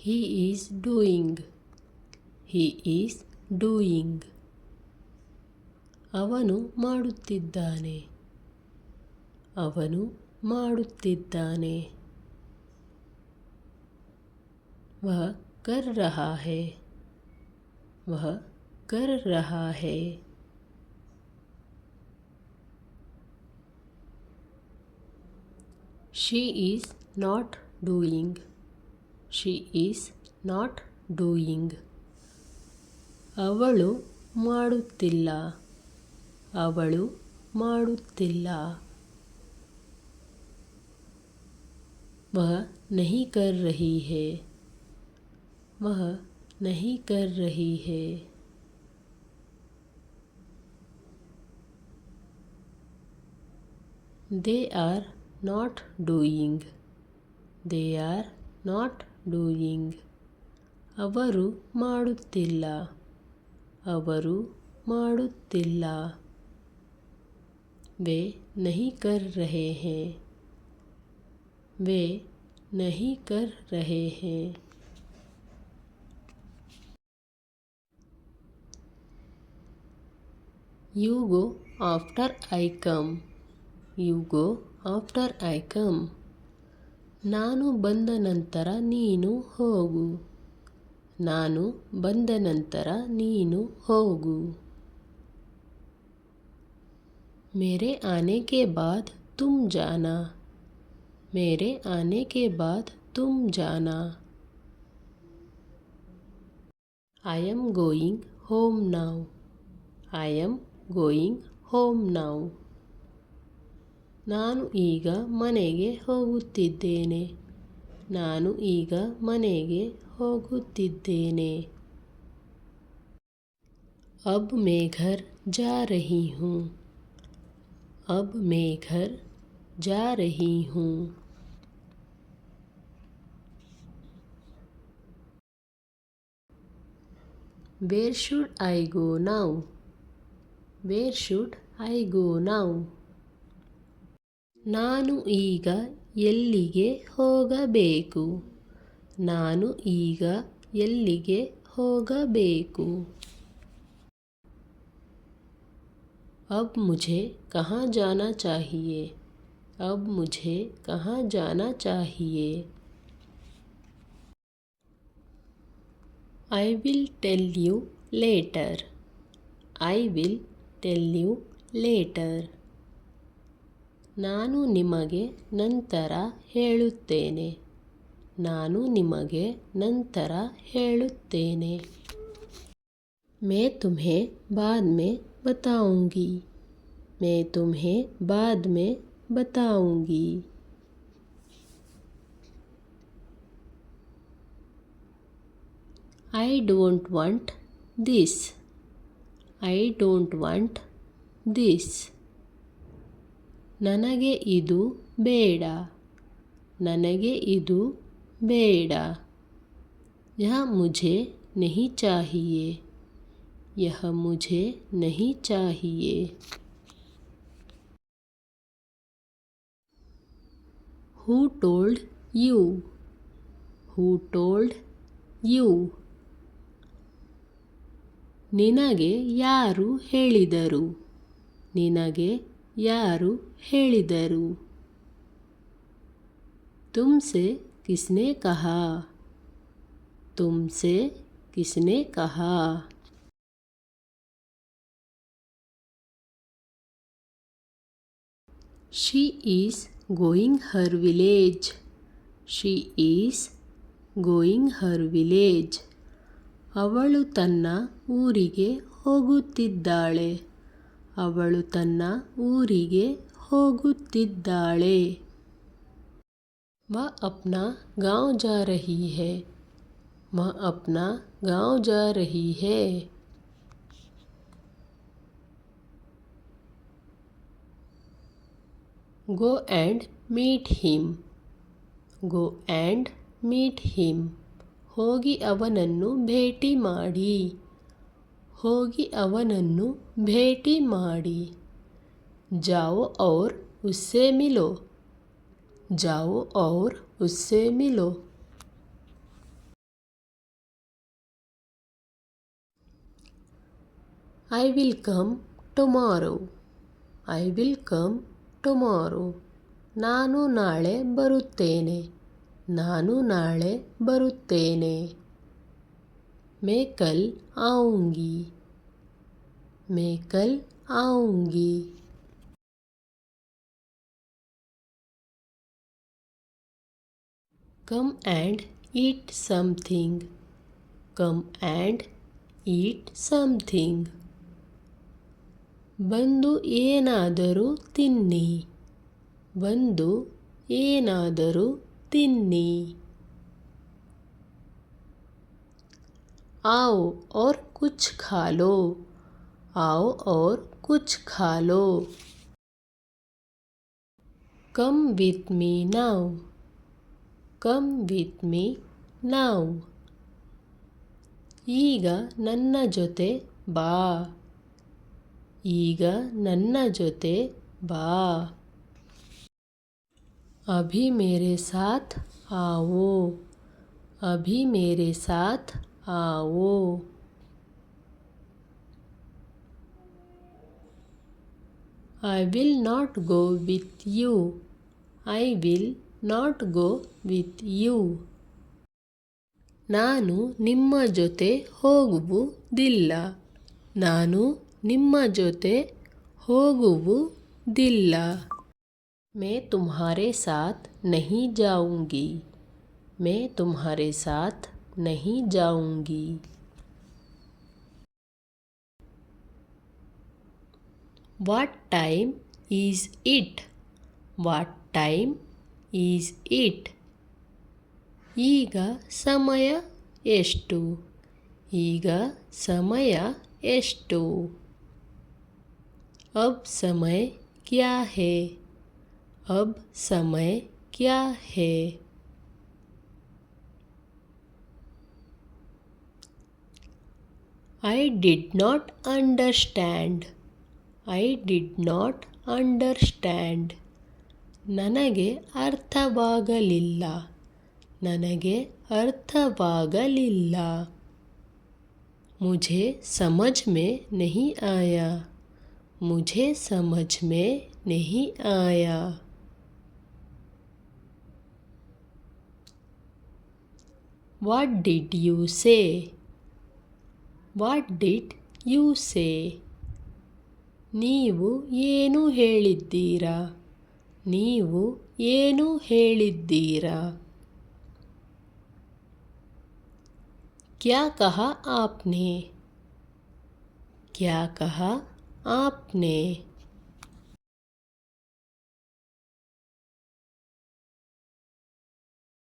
He is doing. He is doing. ಅವನು ಮಾಡುತ್ತಿದ್ದಾನೆ. ಅವನು ಮಾಡುತ್ತಿದ್ದಾನೆ. वह कर रहा है. वह कर रहा है. She is not doing. She is not doing. ಅವಳು ಮಾಡುತ್ತಿಲ್ಲ. ಅವಳು ಮಾಡುತ್ತಿಲ್ಲ. वह नहीं कर रही है. वह नहीं कर रही है. They are not doing. They are not doing. ಅವರು ಮಾಡುತ್ತಿಲ್ಲ. ಅವರು ಮಾಡುತ್ತಿಲ್ಲ. वे नहीं कर रहे हैं. वे नहीं कर रहे हैं. You go after I come. You go after I come. ನಾನು ಬಂದ ನಂತರ ನೀನು ಹೋಗು. ನಾನು ಬಂದ ನಂತರ ನೀನು ಹೋಗು. मेरे आने के बाद तुम जाना. मेरे आने के बाद तुम जाना. I am going home now. I am going home now. ನಾನು ಈಗ ಮನೆಗೆ ಹೋಗುತ್ತಿದ್ದೇನೆ. ನಾನು ಈಗ ಮನೆಗೆ ಹೋಗುತ್ತಿದ್ದೇನೆ. अब मैं घर जा रही हूँ. अब मैं घर जा रही हूँ. Where should I go now? Where should I go now? ನಾನು ಈಗ ಎಲ್ಲಿಗೆ ಹೋಗಬೇಕು? ನಾನು ಈಗ ಎಲ್ಲಿಗೆ ಹೋಗಬೇಕು? अब मुझे कहाँ जाना चाहिए? अब मुझे कहाँ जाना चाहिए? I will tell you later. I will tell you later. ನಾನು ನಿಮಗೆ ನಂತರ ಹೇಳುತ್ತೇನೆ. ನಾನು ನಿಮಗೆ ನಂತರ ಹೇಳುತ್ತೇನೆ. मैं तुम्हें बाद में बताऊंगी. मैं तुम्हें बाद में बताऊंगी. I don't want this. I don't want this. ನನಗೆ ಇದು ಬೇಡ. ನನಗೆ ಇದು ಬೇಡ. यह मुझे नहीं चाहिए. यह मुझे नहीं चाहिए. Who told you? Who told you? ನಿನಗೆ ಯಾರು ಹೇಳಿದರು? ನಿನಗೆ ಯಾರು ಹೇಳಿದರು? तुमसे किसने कहा? तुमसे किसने कहा? She is going her village. She is going her village. ಅವಳು ತನ್ನ ಊರಿಗೆ ಹೋಗುತ್ತಿದ್ದಾಳೆ. ಅವಳು ತನ್ನ ಊರಿಗೆ ಹೋಗುತ್ತಿದ್ದಾಳೆ. वह अपना गांव जा रही है. वह अपना गांव जा रही है. Go and meet him. Go and meet him. ಹೋಗಿ ಅವನನ್ನು ಭೇಟಿ ಮಾಡಿ. ಹೋಗಿ ಅವನನ್ನು ಭೇಟಿ ಮಾಡಿ. जाओ और उससे मिलो. जाओ और उससे मिलो. I will come tomorrow. I will come tomorrow. ನಾನು ನಾಳೆ ಬರುತ್ತೇನೆ. ನಾನು ನಾಳೆ ಬರುತ್ತೇನೆ. मैं कल आऊँगी. मैं कल आऊँगी. Come and eat something. Come and eat something. ಬಂದು ಏನಾದರೂ ತಿನ್ನಿ. ಬಂದು ಏನಾದರೂ ತಿನ್ನಿ. आओ और कुछ खा लो. आओ और कुछ खा लो. Come with me now. Come with me now. ಈಗ ನನ್ನ ಜೊತೆ ಬಾ. ಈಗ ನನ್ನ ಜೊತೆ ಬಾ. अभी मेरे साथ आओ. अभी मेरे साथ आओ. I will not go with you. I will not go with you. ನಾನು ನಿಮ್ಮ ಜೊತೆ ಹೋಗುವುದಿಲ್ಲ. ನಾನು ನಿಮ್ಮ ಜೊತೆ ಹೋಗುವುದಿಲ್ಲ. मैं तुम्हारे साथ नहीं जाऊंगी. मैं तुम्हारे साथ नहीं जाऊंगी. What time is it? What time is it? ಈಗ ಸಮಯ ಎಷ್ಟು? ಈಗ ಸಮಯ ಎಷ್ಟು? अब समय क्या है? अब समय क्या है? I did not understand. I did not understand. ನನಗೆ ಅರ್ಥವಾಗಲಿಲ್ಲ. ನನಗೆ ಅರ್ಥವಾಗಲಿಲ್ಲ. मुझे समझ में नहीं आया. मुझे समझ में नहीं आया. What did you say? What did you say? ನೀವು ಏನು ಹೇಳಿದ್ದೀರಾ? ನೀವು ಏನು ಹೇಳಿದ್ದೀರಾ? क्या कहा आपने? क्या कहा आपने?